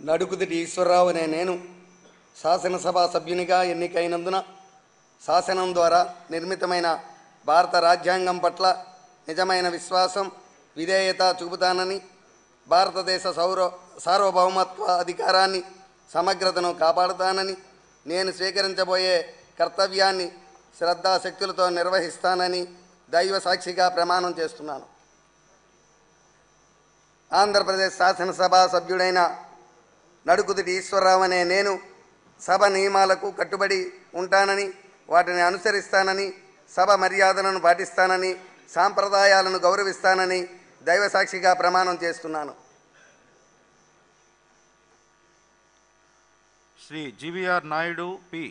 నడుకుదిటి ఈశ్వరరావు అనే నేను శాసనసభ సభ్యునిగా ఎన్నికైనందున శాసనం ద్వారా నిర్మితమైన భారత రాజ్యాంగం పట్ల నిజమైన విశ్వాసం విధేయత చూపుతానని, భారతదేశ సార్వభౌమత్వ అధికారాన్ని సమగ్రతను కాపాడుతానని, నేను స్వీకరించబోయే కర్తవ్యాన్ని శ్రద్ధాశక్తులతో నిర్వహిస్తానని దైవ సాక్షిగా ప్రమాణం చేస్తున్నాను. ఆంధ్రప్రదేశ్ శాసనసభ సభ్యుడైన నడుకుదిటి ఈశ్వరరావు అనే నేను సభ నియమాలకు కట్టుబడి ఉంటానని, వాటిని అనుసరిస్తానని, సభ మర్యాదలను పాటిస్తానని, సాంప్రదాయాలను గౌరవిస్తానని దైవ సాక్షిగా ప్రమాణం చేస్తున్నాను. శ్రీ జీవీఆర్ నాయుడు పి.